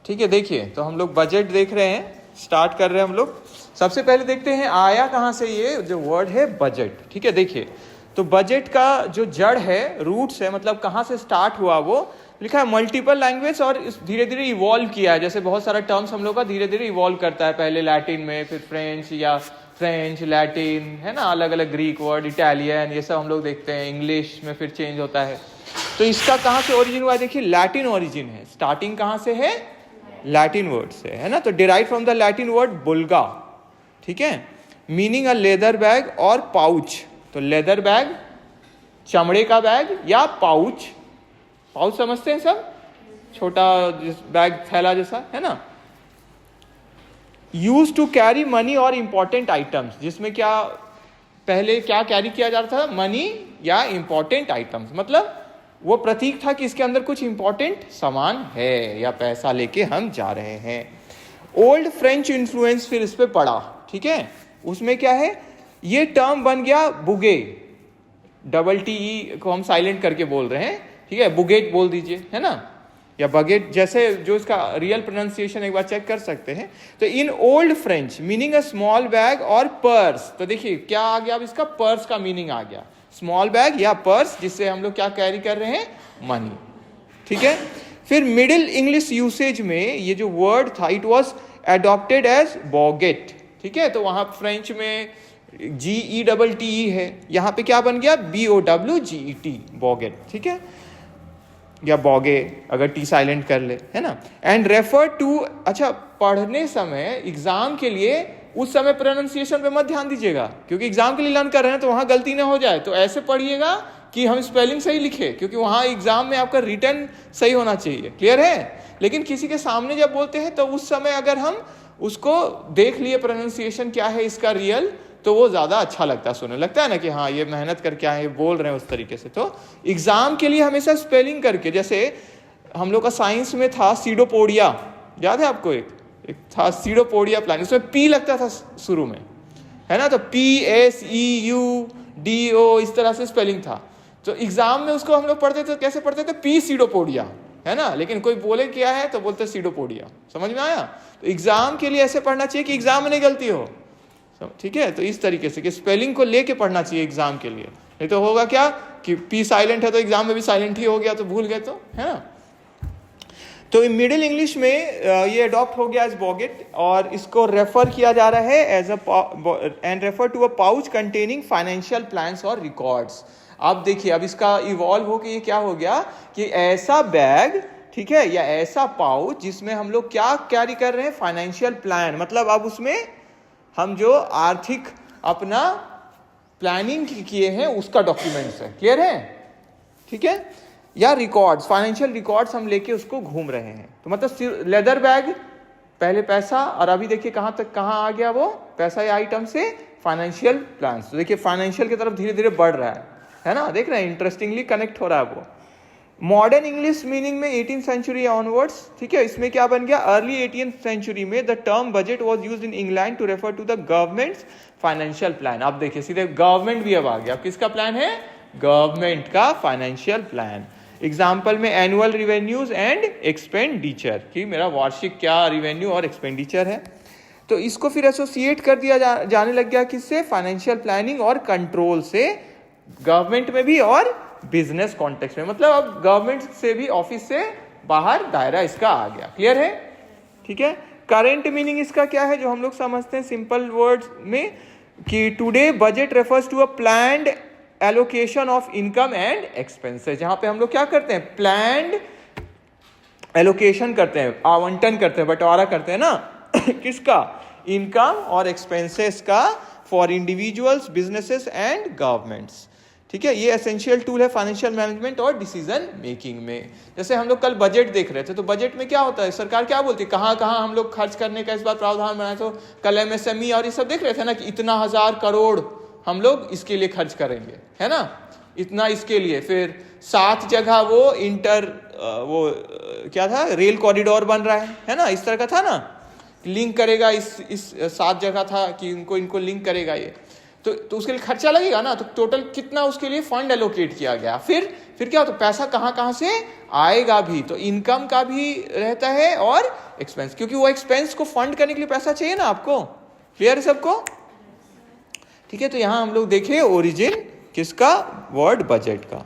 ठीक है, देखिए तो हम लोग बजट देख रहे हैं, स्टार्ट कर रहे हैं हम लोग। सबसे पहले देखते हैं आया कहाँ से ये जो वर्ड है बजट। ठीक है, देखिए तो बजट का जो जड़ है, रूट्स है, मतलब कहाँ से स्टार्ट हुआ, वो लिखा है मल्टीपल लैंग्वेज और धीरे धीरे इवॉल्व किया है। जैसे बहुत सारा टर्म्स हम लोग का धीरे धीरे इवॉल्व करता है, पहले लैटिन में, फिर फ्रेंच या फ्रेंच लैटिन, है ना, अलग अलग ग्रीक वर्ड, इटालियन, ये सब हम लोग देखते हैं। इंग्लिश में फिर चेंज होता है। तो इसका कहाँ से ओरिजिन हुआ है, देखिए लैटिन ओरिजिन है। स्टार्टिंग कहाँ से है, लैटिन वर्ड से, है ना। तो derive from the Latin word bulga, ठीक है, मीनिंग अ लेदर बैग और पाउच। तो लेदर बैग चमड़े का बैग या पाउच, पाउच समझते हैं सब, छोटा बैग थैला जैसा, है ना। यूज टू कैरी मनी और इंपॉर्टेंट आइटम्स, जिसमें क्या पहले क्या कैरी किया जा रहा था, मनी या इंपॉर्टेंट आइटम्स, मतलब वो प्रतीक था कि इसके अंदर कुछ इंपॉर्टेंट सामान है या पैसा लेके हम जा रहे हैं। ओल्ड फ्रेंच इन्फ्लुएंस फिर इस पे पड़ा, ठीक है। उसमें क्या है, ये टर्म बन गया बुगे, डबल टी ई को हम साइलेंट करके बोल रहे हैं, ठीक है, बुगेट बोल दीजिए, है ना, या बगेट, जैसे जो इसका रियल प्रोनाउंसिएशन एक बार चेक कर सकते हैं। तो in old French meaning a small bag और पर्स। तो देखिए क्या आ गया, अब इसका पर्स का मीनिंग आ गया, स्मॉल बैग या पर्स, जिससे हम लोग क्या कैरी कर रहे हैं, मनी, ठीक है। फिर मिडिल इंग्लिश यूसेज में ये जो वर्ड था, इट वॉज एडॉप्टेड एज बॉगेट, ठीक है। तो वहां फ्रेंच में GETT है, यहाँ पे क्या बन गया, BOWGET, बॉगेट, ठीक है, या बॉगे अगर टी साइलेंट कर ले, है ना। एंड रेफर टू, अच्छा पढ़ने समय एग्जाम के लिए उस समय प्रोनाउंसिएशन पे मत ध्यान दीजिएगा, क्योंकि एग्जाम के लिए लर्न कर रहे हैं तो वहां गलती ना हो जाए। तो ऐसे पढ़िएगा कि हम स्पेलिंग सही लिखे, क्योंकि वहां एग्जाम में आपका रिटर्न सही होना चाहिए, क्लियर है। लेकिन किसी के सामने जब बोलते हैं तो उस समय अगर हम उसको देख लिए प्रोनाउंसिएशन क्या है इसका रियल, तो वो ज्यादा अच्छा लगता है, सुनने लगता है ना कि हाँ ये मेहनत करके आए, बोल रहे हैं उस तरीके से। तो एग्जाम के लिए हमेशा स्पेलिंग करके, जैसे हम लोग का साइंस में था सीडोपोडिया, याद है आपको, एक था सीडोपोडिया प्लांट, उसमें पी लगता था शुरू में, है ना। तो PSEUDO इस तरह से स्पेलिंग था। तो एग्जाम में उसको हम लोग पढ़ते थे, कैसे पढ़ते थे, पी सीडोपोडिया, है ना। लेकिन कोई बोले क्या है तो बोलते सीडोपोडिया, समझ में आया। तो एग्जाम के लिए ऐसे पढ़ना चाहिए कि एग्जाम में नहीं गलती हो, ठीक है। तो इस तरीके से कि स्पेलिंग को लेके पढ़ना चाहिए एग्जाम के लिए, नहीं तो होगा क्या कि पी साइलेंट है तो एग्जाम में भी साइलेंट ही हो गया, तो भूल गए, तो है ना। तो मिडिल इंग्लिश में ये अडॉप्ट हो गया एज बॉगेट, और इसको रेफर किया जा रहा है as and refer to a pouch containing financial plans और रिकॉर्ड्स। अब देखिए, अब इसका इवॉल्व हो के ये क्या हो गया कि ऐसा बैग, ठीक है, या ऐसा पाउच जिसमें हम लोग क्या कैरी कर रहे हैं, फाइनेंशियल प्लान, मतलब अब उसमें हम जो आर्थिक अपना प्लानिंग किए हैं उसका डॉक्यूमेंट्स है, क्लियर है, ठीक है, या रिकॉर्ड्स, फाइनेंशियल रिकॉर्ड्स हम लेके उसको घूम रहे हैं। तो मतलब लेदर बैग पहले पैसा, और अभी देखिए कहां तक कहां आ गया वो पैसा या आइटम से फाइनेंशियल प्लान्स। तो देखिए फाइनेंशियल की तरफ धीरे धीरे बढ़ रहा है ना, देख रहे हैं, इंटरेस्टिंगली कनेक्ट हो रहा है वो। मॉडर्न इंग्लिश मीनिंग में 18th सेंचुरी ऑनवर्ड्स, ठीक है, इसमें क्या बन गया, अर्ली 18th सेंचुरी में the term budget was used in England to refer to the government's financial plan. अब देखिए सीधे गवर्नमेंट भी अब आ गया, किसका प्लान है, गवर्नमेंट का फाइनेंशियल प्लान। एग्जाम्पल में एनुअल रिवेन्यूज एंड एक्सपेंडिचर, कि मेरा वार्षिक क्या रिवेन्यू और एक्सपेंडिचर है। तो इसको फिर एसोसिएट कर दिया जाने लग गया किससे, फाइनेंशियल प्लानिंग और कंट्रोल से, गवर्नमेंट में भी और बिजनेस कॉन्टेक्स्ट में, मतलब अब गवर्नमेंट से भी, ऑफिस से बाहर दायरा इसका आ गया, क्लियर है, ठीक है। करंट मीनिंग इसका क्या है, जो हम लोग समझते हैं सिंपल वर्ड्स में, कि today budget refers to a planned allocation of income and expenses, जहां पे हम लोग क्या करते हैं, प्लान्ड एलोकेशन करते हैं, आवंटन करते हैं, बंटवारा करते हैं ना किसका, इनकम और एक्सपेंसेस का, for individuals, businesses and governments, ठीक है। ये एसेंशियल टूल है फाइनेंशियल मैनेजमेंट और डिसीजन मेकिंग में। जैसे हम लोग कल बजट देख रहे थे, तो बजट में क्या होता है, सरकार क्या बोलती है, कहाँ कहाँ हम लोग खर्च करने का इस बार प्रावधान बनाए। तो कल MSME और ये सब देख रहे थे ना, कि इतना 1000 करोड़ हम लोग इसके लिए खर्च करेंगे, है ना, इतना इसके लिए। फिर 7 जगह वो क्या था, रेल कॉरिडोर बन रहा है ना, इस तरह का था ना, लिंक करेगा, इस 7 जगह था कि इनको लिंक करेगा ये, तो उसके लिए खर्चा लगेगा ना। तो टोटल कितना उसके लिए फंड एलोकेट किया गया। फिर क्या होता है, पैसा कहाँ कहाँ से आएगा भी, तो इनकम का भी रहता है और एक्सपेंस, क्योंकि वो एक्सपेंस को फंड करने के लिए पैसा चाहिए ना आपको। क्लियर है सबको? ठीक है, तो यहां हम लोग देखें ओरिजिन किसका, वर्ड बजट का।